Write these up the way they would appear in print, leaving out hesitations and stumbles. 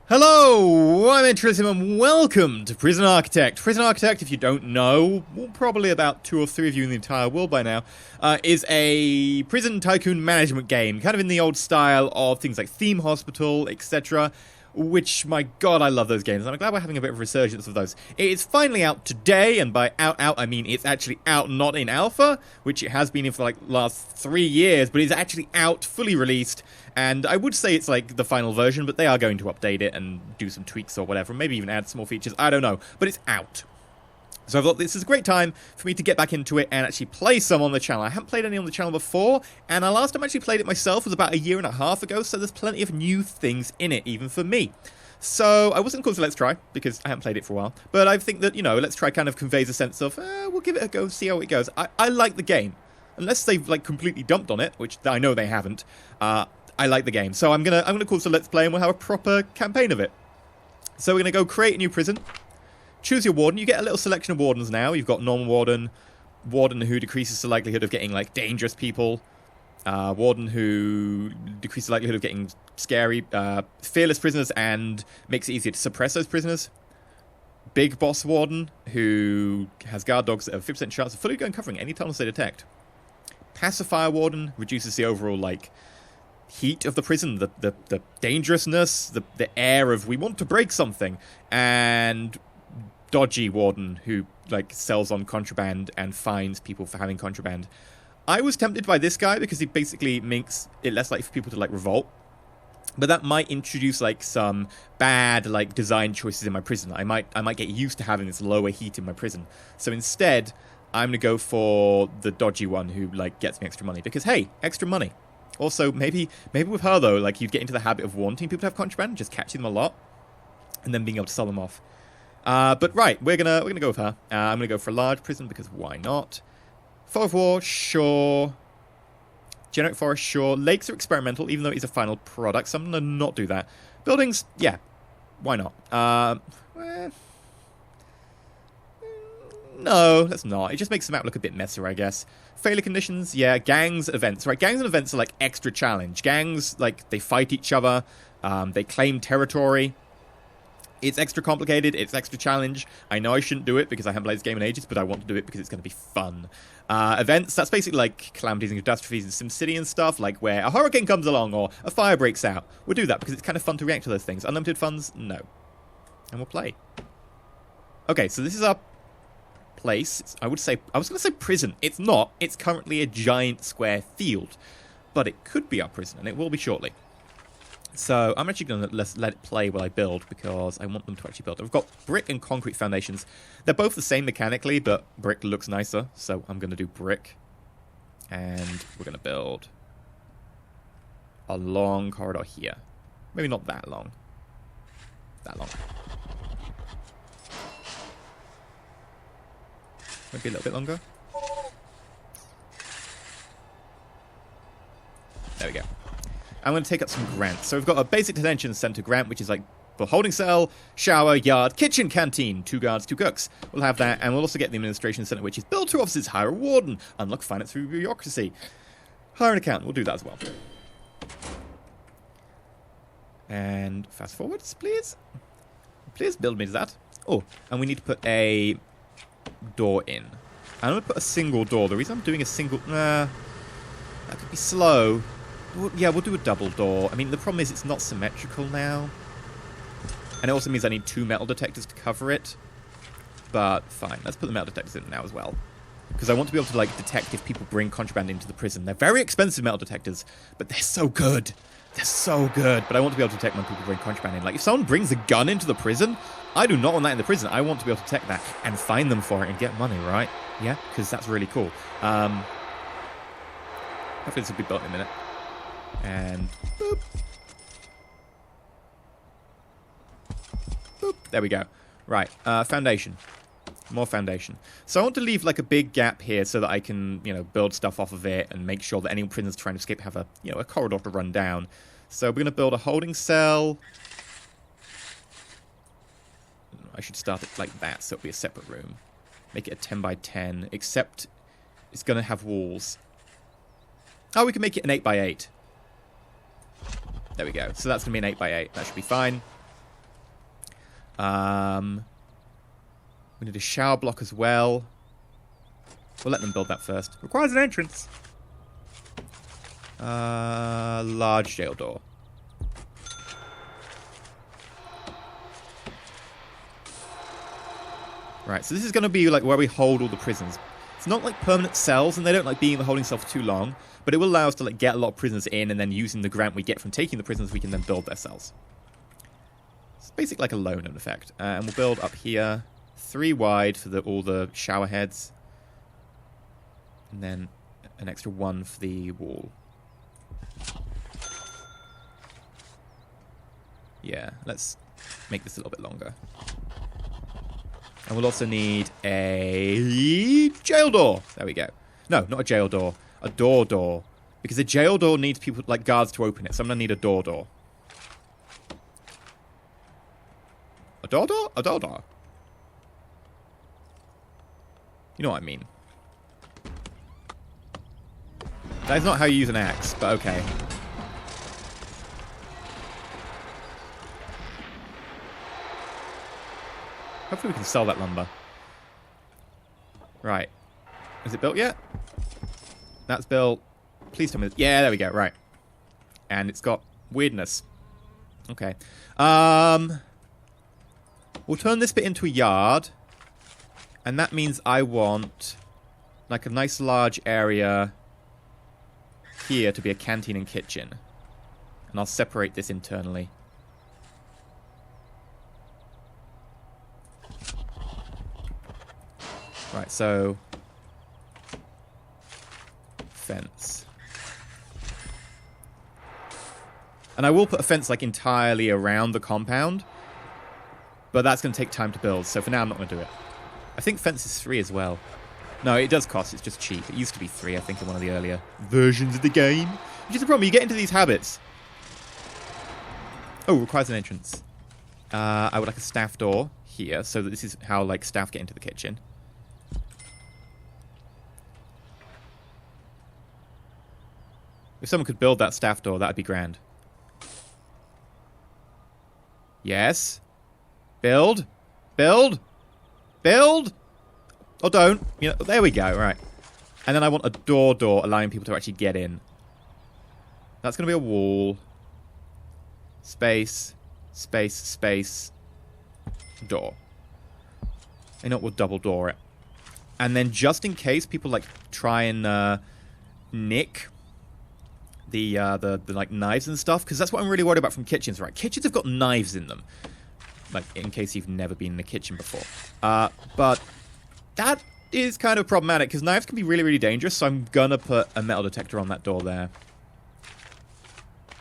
Hello, I'm EnterElysium and welcome to Prison Architect. Prison Architect, if you don't know, well, probably about 2 or 3 of you in the entire world by now, is a prison tycoon management game, kind of in the old style of things like Theme Hospital, etc., which, my god, I love those games. I'm glad we're having a bit of a resurgence of those. It is finally out today, and by out, I mean it's actually out not in alpha, which it has been in for like last 3 years, but it's actually out, fully released, and I would say it's like the final version, but they are going to update it and do some tweaks or whatever, maybe even add some more features, I don't know, but it's out. So I thought this is a great time for me to get back into it and actually play some on the channel. I haven't played any on the channel before, and the last time I actually played it myself was about 1.5 years ago, so there's plenty of new things in it, even for me. So I wasn't called to Let's Try, because I haven't played it for a while, but I think that, you know, Let's Try kind of conveys a sense of, we'll give it a go, see how it goes. I like the game. Unless they've, like, completely dumped on it, which I know they haven't, I like the game. So I'm gonna call to Let's Play, and we'll have a proper campaign of it. So we're gonna go create a new prison. Choose your warden. You get a little selection of wardens now. You've got normal warden, warden who decreases the likelihood of getting like dangerous people, warden who decreases the likelihood of getting scary, fearless prisoners and makes it easier to suppress those prisoners. Big boss warden who has guard dogs that have 50% chance of fully going covering any tunnels they detect. Pacifier warden reduces the overall like heat of the prison, the dangerousness, the air of we want to break something, and dodgy warden who like sells on contraband and fines people for having contraband. I was tempted by this guy because he basically makes it less likely for people to like revolt, but that might introduce like some bad like design choices in my prison. I might get used to having this lower heat in my prison. So instead, I'm gonna go for the dodgy one who like gets me extra money because hey, extra money. Also, maybe with her though, like you'd get into the habit of wanting people to have contraband, just catching them a lot, and then being able to sell them off. But right, we're gonna go with her. I'm gonna go for a large prison because why not? Fog of War, sure. Generic Forest, sure. Lakes are experimental, even though it's a final product, so I'm gonna not do that. Buildings, yeah, why not? No, let's not. It just makes the map look a bit messier, I guess. Failure conditions, yeah. Gangs, events, right? Gangs and events are like extra challenge. Gangs, like, they fight each other. They claim territory. It's extra complicated, it's extra challenge. I know I shouldn't do it because I haven't played this game in ages, but I want to do it because it's going to be fun. Events, that's basically like calamities and catastrophes in SimCity and stuff, like where a hurricane comes along or a fire breaks out. We'll do that because it's kind of fun to react to those things. Unlimited funds, no. And we'll play. Okay, so this is our place. I was going to say prison. It's not. It's currently a giant square field. But it could be our prison, and it will be shortly. So I'm actually going to let it play while I build because I want them to actually build. I've got brick and concrete foundations. They're both the same mechanically, but brick looks nicer. So I'm going to do brick. And we're going to build a long corridor here. Maybe not that long. That long. Maybe a little bit longer. There we go. I'm going to take up some grants. So we've got a basic detention center grant, which is like for holding cell, shower, yard, kitchen, canteen, 2 guards, 2 cooks. We'll have that, and we'll also get the administration center, which is build 2 offices, hire a warden, unlock finance through bureaucracy, hire an accountant. We'll do that as well. And fast forwards, please. Please build me to that. Oh, and we need to put a door in. I'm going to put a single door. The reason I'm doing a single... that could be slow. Well, yeah, we'll do a double door. I mean, the problem is it's not symmetrical now. And it also means I need 2 metal detectors to cover it. But fine, let's put the metal detectors in now as well. Because I want to be able to, like, detect if people bring contraband into the prison. They're very expensive metal detectors, but they're so good. They're so good. But I want to be able to detect when people bring contraband in. Like, if someone brings a gun into the prison, I do not want that in the prison. I want to be able to detect that and fine them for it and get money, right? Yeah, because that's really cool. Hopefully this will be built in a minute. And boop. Boop. There we go. Right, foundation. More foundation. So I want to leave like a big gap here so that I can, you know, build stuff off of it and make sure that any prisoners trying to escape have a, you know, a corridor to run down. So we're going to build a holding cell. I should start it like that so it'll be a separate room. Make it a 10 by 10, except it's going to have walls. Oh, we can make it an 8 by 8. There we go. So that's going to be an 8 by 8. That should be fine. We need a shower block as well. We'll let them build that first. Requires an entrance. Large jail door. Right, so this is going to be like where we hold all the prisons. It's not like permanent cells, and they don't like being in the holding cell for too long, but it will allow us to like get a lot of prisoners in, and then using the grant we get from taking the prisoners, we can then build their cells. It's basically like a loan in effect. And we'll build up here 3 wide for all the shower heads, and then an extra 1 for the wall. Yeah, let's make this a little bit longer. And we'll also need a jail door. There we go. No, not a jail door. A door. Because a jail door needs people, like guards, to open it. So I'm going to need a door. A door? A door. You know what I mean. That is not how you use an axe, but okay. Hopefully we can sell that lumber. Right. Is it built yet? That's built. Please tell me. Yeah, there we go. Right. And it's got weirdness. Okay. We'll turn this bit into a yard. And that means I want like a nice large area here to be a canteen and kitchen. And I'll separate this internally. Right, so fence. And I will put a fence like entirely around the compound, but that's going to take time to build, so for now I'm not going to do it. I think fence is 3 as well. No, it does cost, it's just cheap. It used to be 3, I think, in one of the earlier versions of the game. Which is the problem, you get into these habits. Oh, requires an entrance. I would like a staff door here, so that this is how like staff get into the kitchen. If someone could build that staff door, that'd be grand. Yes. Build. Build. Build. Or don't. You know, there we go. Right. And then I want a door allowing people to actually get in. That's going to be a wall. Space. Space. Space. Door. You know what? We'll double door it. And then just in case people like try and nick the like knives and stuff, because that's what I'm really worried about from kitchens, right? Kitchens have got knives in them, like in case you've never been in a kitchen before. But that is kind of problematic because knives can be really, really dangerous. So I'm gonna put a metal detector on that door there.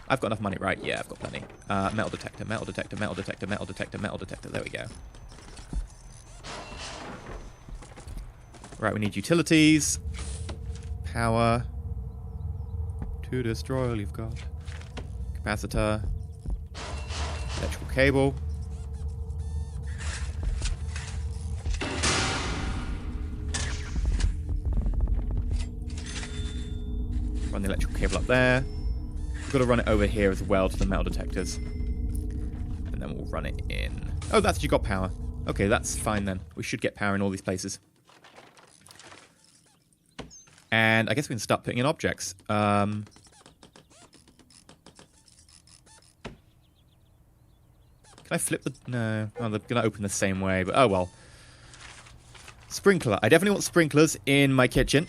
I've got enough money, right? Yeah, I've got plenty. Metal detector, metal detector, metal detector, metal detector, metal detector. There we go. Right, we need utilities, power. To destroy all you've got. Capacitor. Electrical cable. Run the electrical cable up there. We've got to run it over here as well to the metal detectors. And then we'll run it in. Oh, that's actually got power. Okay, that's fine then. We should get power in all these places. And I guess we can start putting in objects. Can I flip the... No. Oh, they're going to open the same way, but oh well. Sprinkler. I definitely want sprinklers in my kitchen.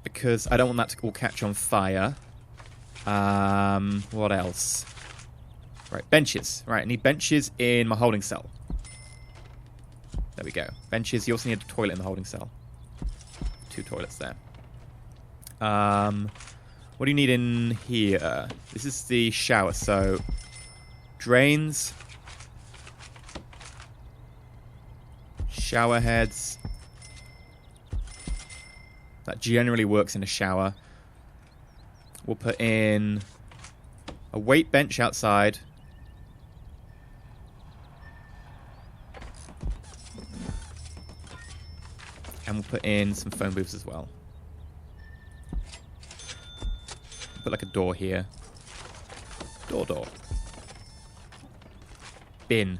Because I don't want that to all catch on fire. What else? Right, benches. Right, I need benches in my holding cell. There we go. Benches. You also need a toilet in the holding cell. 2 toilets there. What do you need in here? This is the shower, so drains, shower heads. That generally works in a shower. We'll put in a weight bench outside. And we'll put in some phone booths as well. Put like a door here. Door. Bin.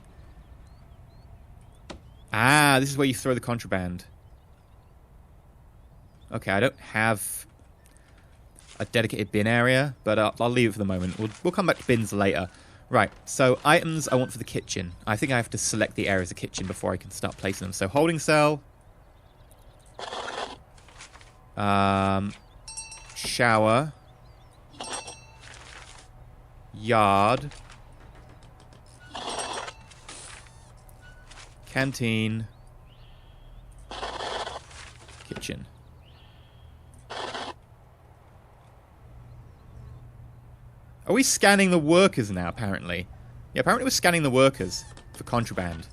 Ah, this is where you throw the contraband. Okay, I don't have a dedicated bin area, but I'll leave it for the moment. We'll come back to bins later. Right, so items I want for the kitchen. I think I have to select the areas of kitchen before I can start placing them. So holding cell. Shower. Yard. Canteen. Kitchen. Are we scanning the workers now, apparently? Yeah, apparently we're scanning the workers for contraband.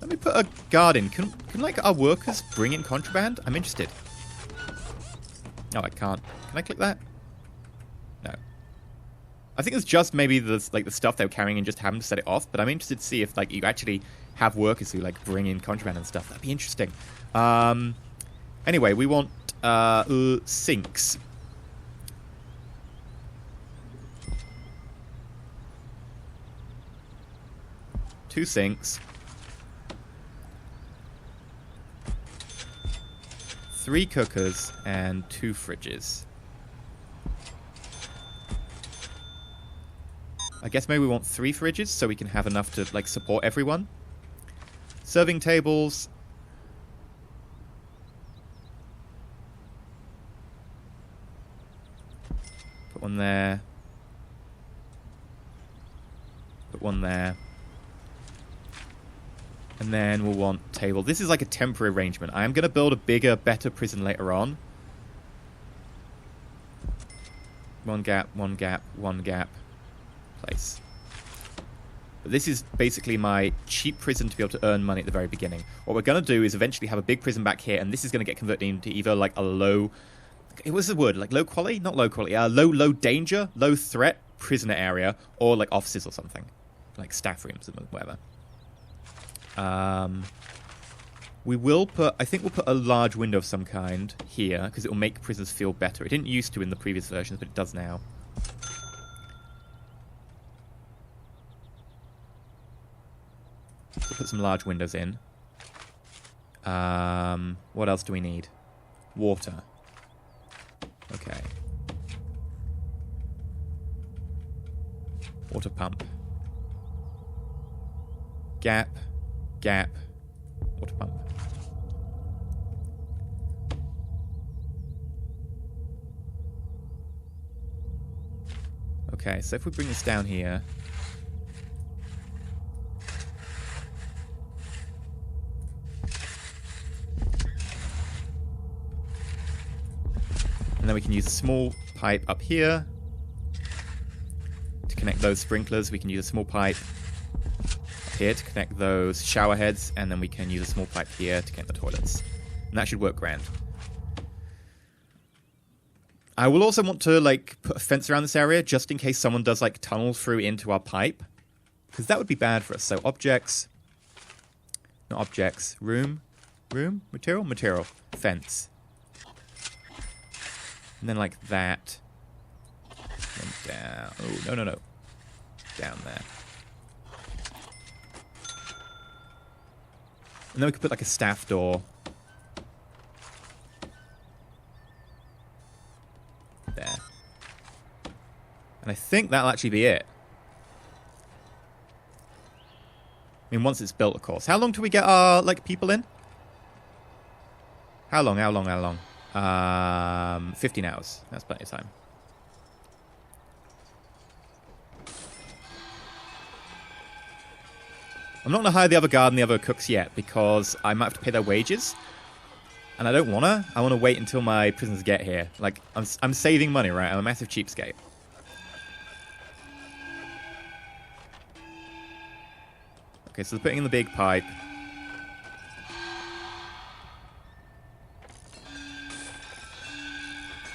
Let me put a guard in. Can like, our workers bring in contraband? I'm interested. No, I can't. Can I click that? No. I think it's just maybe the stuff they were carrying and just having to set it off, but I'm interested to see if, like, you actually have workers who, like, bring in contraband and stuff. That'd be interesting. Anyway, we want, sinks. Two sinks. 3 cookers and 2 fridges. I guess maybe we want 3 fridges so we can have enough to, like, support everyone. Serving tables. Put one there. Put one there. And then we'll want table. This is like a temporary arrangement. I am going to build a bigger, better prison later on. One gap, one gap, one gap. Place. But this is basically my cheap prison to be able to earn money at the very beginning. What we're going to do is eventually have a big prison back here, and this is going to get converted into either like a low... It was the word, like low quality? Not low quality. Low danger, low threat prisoner area, or like offices or something. Like staff rooms and whatever. We will put... I think we'll put a large window of some kind here, because it will make prisoners feel better. It didn't used to in the previous versions, but it does now. We'll put some large windows in. What else do we need? Water. Okay. Water pump. Gap. Gap. Water pump. Okay, so if we bring this down here... And then we can use a small pipe up here to connect those sprinklers. We can use a small pipe up here to connect those shower heads, and then we can use a small pipe here to connect the toilets. And that should work grand. I will also want to, like, put a fence around this area just in case someone does, like, tunnel through into our pipe. Because that would be bad for us. So objects. Not objects. Room. Room? Material? Material. Fence. And then like that. And down. Oh, no. Down there. And then we could put like a staff door. There. And I think that'll actually be it. I mean, once it's built, of course. How long till we get our, like, people in? How long? 15 hours. That's plenty of time. I'm not going to hire the other guard and the other cooks yet because I might have to pay their wages. And I don't want to. I want to wait until my prisoners get here. Like, I'm saving money, right? I'm a massive cheapskate. Okay, so they're putting in the big pipe.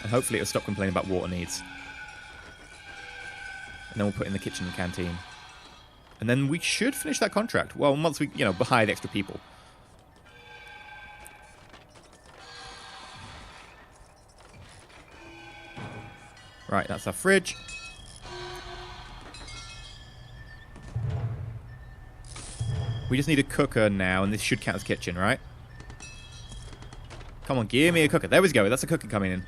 And hopefully it'll stop complaining about water needs. And then we'll put in the kitchen and canteen. And then we should finish that contract. Well, once we, hire the extra people. Right, that's our fridge. We just need a cooker now, and this should count as kitchen, right? Come on, give me a cooker. There we go. That's a cooker coming in.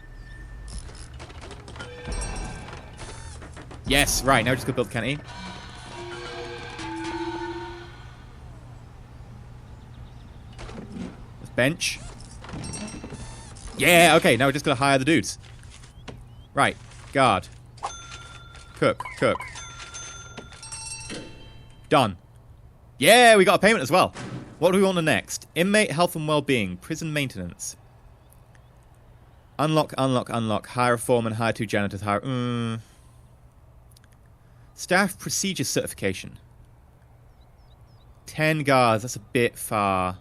Yes, right. Now we're just going to build the canteen. Let's bench. Yeah, okay. Now we're just going to hire the dudes. Right. Guard. Cook. Cook. Done. Yeah, we got a payment as well. What do we want next? Inmate health and well-being. Prison maintenance. Unlock, unlock, unlock. Hire a foreman, hire 2 janitors, hire... Staff procedure certification. 10 guards, that's a bit far.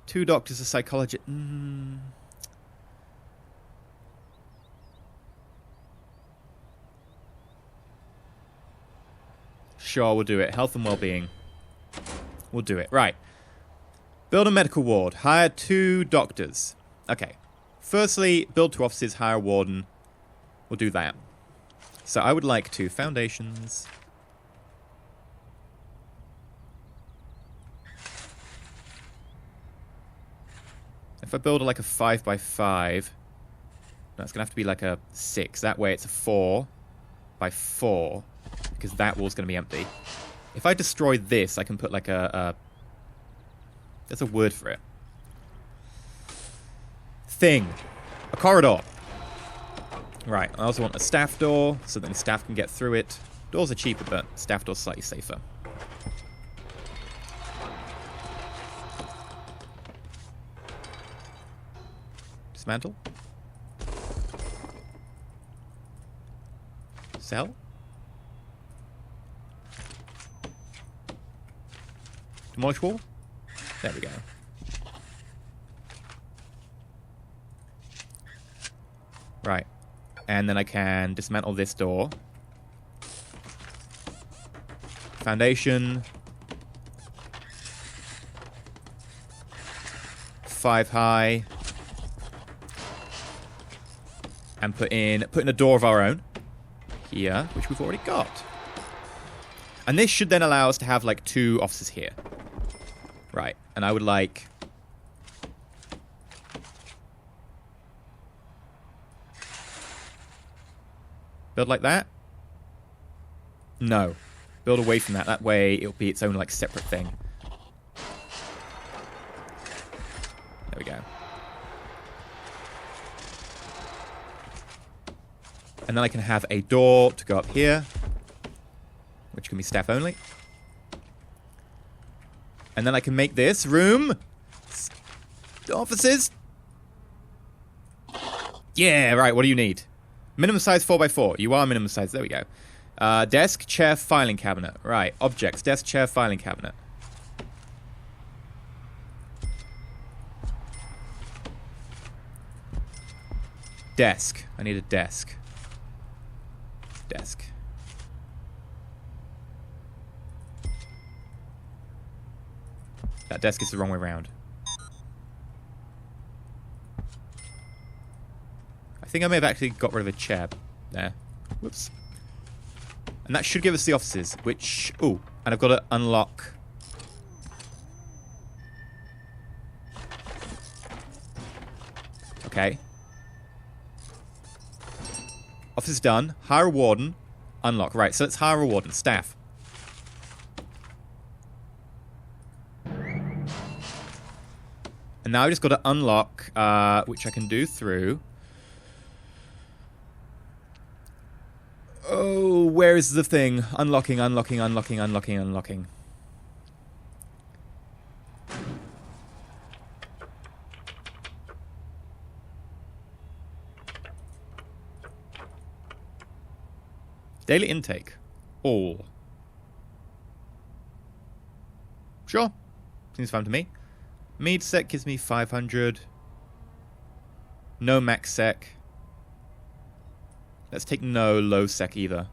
2 doctors, a psychologist. Sure, we'll do it. Health and well-being. We'll do it. Right. Build a medical ward. Hire 2 doctors. Okay. Firstly, build 2 offices, hire a warden. We'll do that. So I would like to foundations. If I build like a 5x5, that's going to have to be like a 6. That way it's a 4x4, because that wall's going to be empty. If I destroy this, I can put like a there's a word for it. Thing. A corridor. Right, I also want a staff door, so that the staff can get through it. Doors are cheaper, but staff doors slightly safer. Dismantle. Sell. Demolish wall. There we go. Right. And then I can dismantle this door. Foundation. 5 high. And put in a door of our own. Here, which we've already got. And this should then allow us to have like 2 offices here. Right. And I would like... build like that? No. Build away from that. That way it'll be its own like separate thing. There we go. And then I can have a door to go up here, which can be staff only. And then I can make this room offices. Yeah, right. What do you need? Minimum size 4x4. You are minimum size. There we go. Desk, chair, filing cabinet. Right. Objects. Desk, chair, filing cabinet. Desk. I need a desk. Desk. That desk is the wrong way around. I think I may have actually got rid of a chair there. Whoops. And that should give us the offices, which... ooh, and I've got to unlock... okay. Office done. Hire a warden. Unlock. Right, so let's hire a warden. Staff. And now I just got to unlock, which I can do through... oh, where is the thing? Unlocking, unlocking, unlocking, unlocking, unlocking. Daily intake. All. Sure. Seems fine to me. Mead sec gives me 500. No max sec. Let's take no low sec either.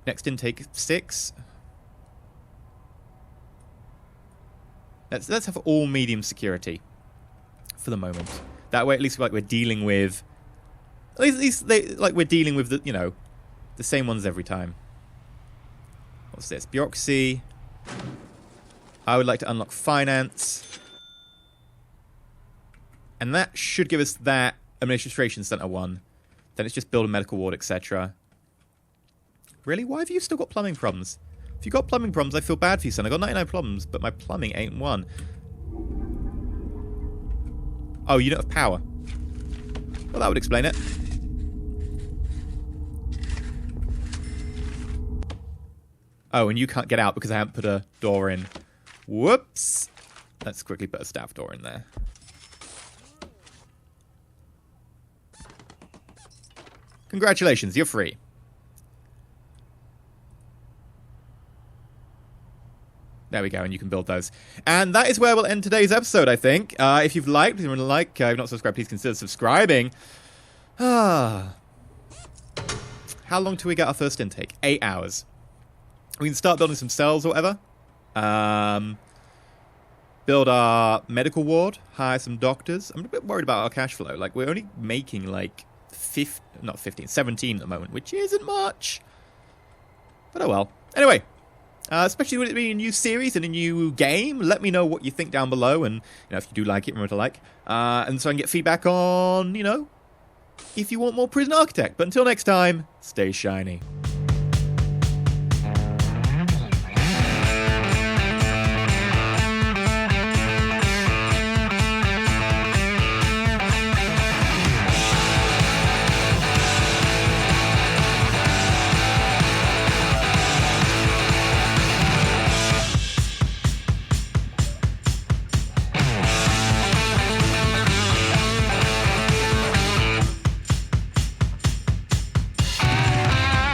Next intake 6. Let's have all medium security for the moment. That way, at least we're dealing with. At least we're dealing with the the same ones every time. What's this? Bureaucracy. I would like to unlock finance. And that should give us that administration center one. Then it's just build a medical ward, etc. Really? Why have you still got plumbing problems? If you've got plumbing problems, I feel bad for you, son. I got 99 problems, but my plumbing ain't one. Oh, you don't have power. Well, that would explain it. Oh, and you can't get out because I haven't put a door in. Whoops. Let's quickly put a staff door in there. Congratulations, you're free. There we go, and you can build those. And that is where we'll end today's episode, I think. If you've liked, if you've not subscribed, please consider subscribing. How long till we get our first intake? 8 hours. We can start building some cells or whatever. Build our medical ward. Hire some doctors. I'm a bit worried about our cash flow. Like, we're only making, like, 17 at the moment, which isn't much. But oh well. Anyway. Especially with it being a new series and a new game, let me know what you think down below, and if you do like it, remember to like, and so I can get feedback on, if you want more Prison Architect. But until next time, stay shiny.